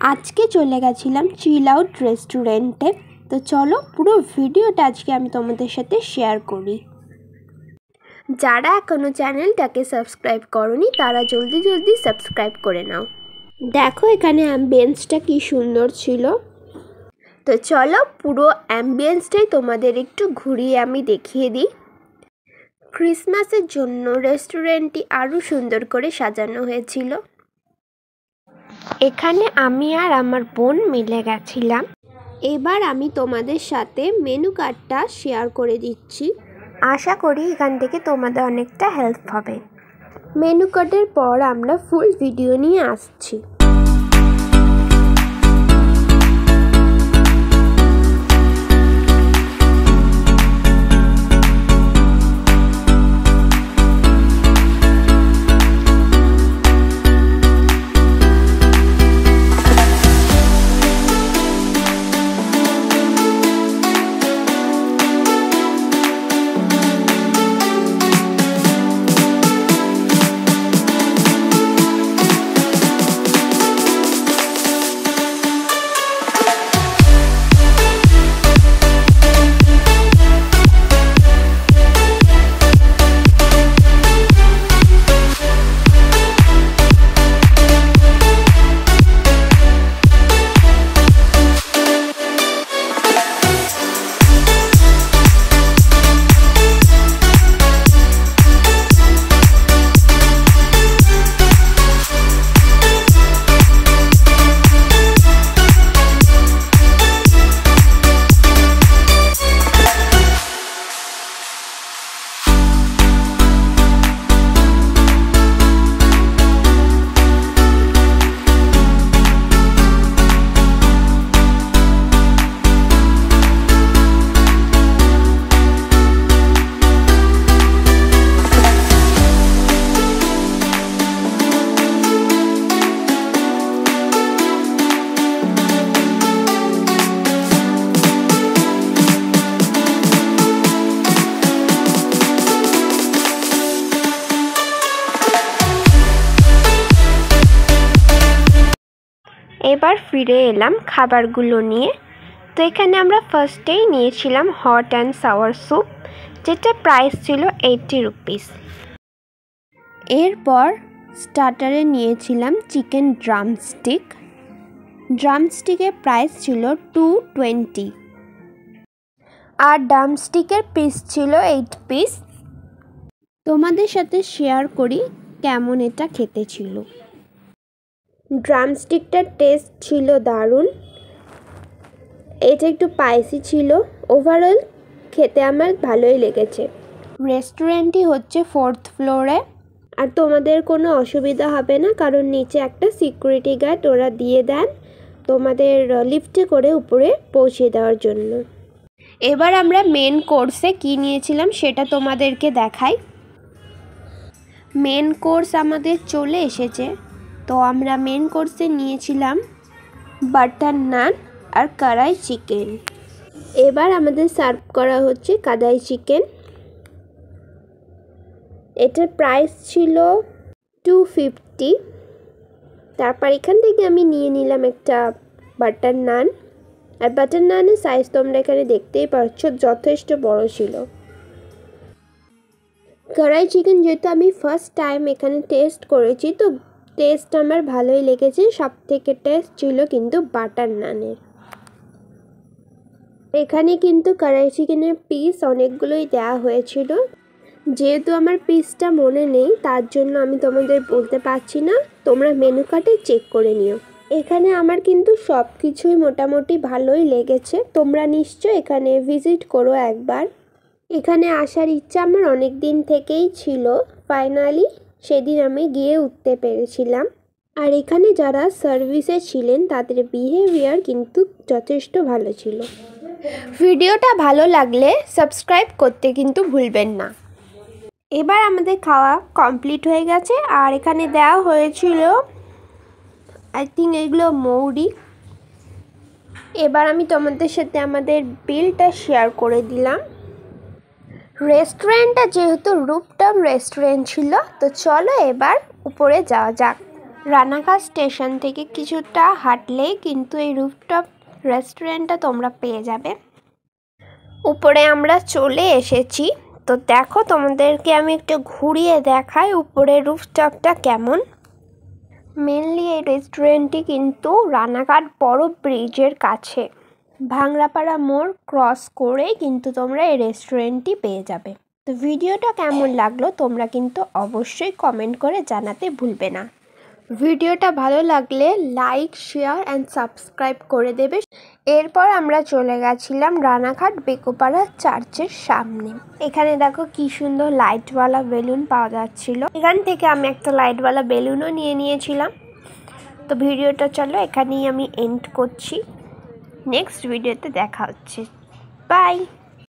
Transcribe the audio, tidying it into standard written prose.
আজকে চলে গেছিলাম চিল আউট রেস্টুরেন্টে। তো চলো পুরো ভিডিওটা আজকে আমি তোমাদের সাথে শেয়ার করি। যারা এখনও চ্যানেলটাকে সাবস্ক্রাইব করনি তারা জলদি জলদি সাবস্ক্রাইব করে নাও। দেখো এখানে অ্যাম্বিয়েন্সটা কি সুন্দর ছিল। তো চলো পুরো অ্যাম্বিয়েন্সটাই তোমাদের একটু ঘুরিয়ে আমি দেখিয়ে দিই। ক্রিসমাসের জন্য রেস্টুরেন্টটি আরও সুন্দর করে সাজানো হয়েছিল। এখানে আমি আর আমার বোন মিলে গেছিলাম। এবার আমি তোমাদের সাথে মেনু কার্ডটা শেয়ার করে দিচ্ছি। আশা করি এখান থেকে তোমাদের অনেকটা হেল্প হবে। মেনু কার্ডের পর আমরা ফুল ভিডিও নিয়ে আসছি। এবার ফিরে এলাম খাবারগুলো নিয়ে। তো এখানে আমরা ফার্স্টেই নিয়েছিলাম হট অ্যান্ড সাওয়ার স্যুপ, যেটা প্রাইস ছিল 80 রুপিস। এরপর স্টার্টারে নিয়েছিলাম চিকেন ড্রামস্টিক। ড্রামস্টিকের প্রাইস ছিল 220 আর ড্রামস্টিকের পিস ছিল 8 পিস। তোমাদের সাথে শেয়ার করি কেমন এটা খেতে ছিল। ড্রামস্টিকটার টেস্ট ছিল দারুণ। এটা একটু স্পাইসি ছিল। ওভারঅল খেতে আমার ভালোই লেগেছে। রেস্টুরেন্টটি হচ্ছে 4th ফ্লোরে। আর তোমাদের কোনো অসুবিধা হবে না, কারণ নিচে একটা সিকিউরিটি গার্ড ওরা দিয়ে দেন তোমাদের লিফটে করে উপরে পৌঁছে দেওয়ার জন্য। এবার আমরা মেন কোর্সে কী নিয়েছিলাম সেটা তোমাদেরকে দেখাই। মেন কোর্স আমাদের চলে এসেছে। তো আমরা মেন কোর্সে নিয়েছিলাম বাটার নান আর কড়াই চিকেন। এবার আমাদের সার্ভ করা হচ্ছে কড়াই চিকেন। এটার প্রাইস ছিল 250। তারপর এখান থেকে আমি নিয়ে নিলাম একটা বাটার নান। আর বাটার নানের সাইজ তোমরা এখানে দেখতেই পাচ্ছ, যথেষ্ট বড় ছিল। কড়াই চিকেন যেহেতু আমি ফার্স্ট টাইম এখানে টেস্ট করেছি, তো টেস্ট আমার ভালোই লেগেছে। সব থেকে টেস্ট ছিল কিন্তু বাটার নানের। এখানে কিন্তু কড়াই চিকেনের পিস অনেকগুলোই দেওয়া হয়েছিল। যেহেতু আমার পিসটা মনে নেই তার জন্য আমি তোমাদের বলতে পারছি না, তোমরা মেনু কার্ডে চেক করে নিও। এখানে আমার কিন্তু সব কিছুই মোটামুটি ভালোই লেগেছে। তোমরা নিশ্চয় এখানে ভিজিট করো একবার। এখানে আসার ইচ্ছা আমার অনেক দিন থেকেই ছিল। ফাইনালি সেদিন আমি গিয়ে উঠতে পেরেছিলাম। আর এখানে যারা সার্ভিসে ছিলেন তাদের বিহেভিয়ার কিন্তু যথেষ্ট ভালো ছিল। ভিডিওটা ভালো লাগলে সাবস্ক্রাইব করতে কিন্তু ভুলবেন না। এবার আমাদের খাওয়া কমপ্লিট হয়ে গেছে। আর এখানে দেওয়া হয়েছিল আই থিঙ্ক এগুলো মৌরি। এবার আমি তোমাদের সাথে আমাদের বিলটা শেয়ার করে দিলাম। রেস্টুরেন্টটা যেহেতু রুফটপ রেস্টুরেন্ট ছিল, তো চলো এবার উপরে যাওয়া যাক। রানাঘাট স্টেশন থেকে কিছুটা হাঁটলেই কিন্তু এই রুফটপ রেস্টুরেন্টটা তোমরা পেয়ে যাবে। উপরে আমরা চলে এসেছি, তো দেখো তোমাদেরকে আমি একটু ঘুরিয়ে দেখাই উপরে রুফটপটা কেমন। মেনলি এই রেস্টুরেন্টটি কিন্তু রানাঘাট বড় ব্রিজের কাছে, ভাংরাপাড়া মোড় ক্রস করেই কিন্তু তোমরা এই রেস্টুরেন্টটি পেয়ে যাবে। তো ভিডিওটা কেমন লাগলো তোমরা কিন্তু অবশ্যই কমেন্ট করে জানাতে ভুলবে না। ভিডিওটা ভালো লাগলে লাইক, শেয়ার অ্যান্ড সাবস্ক্রাইব করে দেবে। এরপর আমরা চলে গেছিলাম রানাঘাট বেকোপাড়া চার্চের সামনে। এখানে দেখো কি সুন্দর লাইটওয়ালা বেলুন পাওয়া যাচ্ছিল। এখান থেকে আমি একটা লাইটওয়ালা বেলুনও নিয়ে নিয়েছিলাম। তো ভিডিওটা চলো এখানেই আমি এন্ড করছি। নেক্সট ভিডিওতে দেখা হচ্ছে। বাই।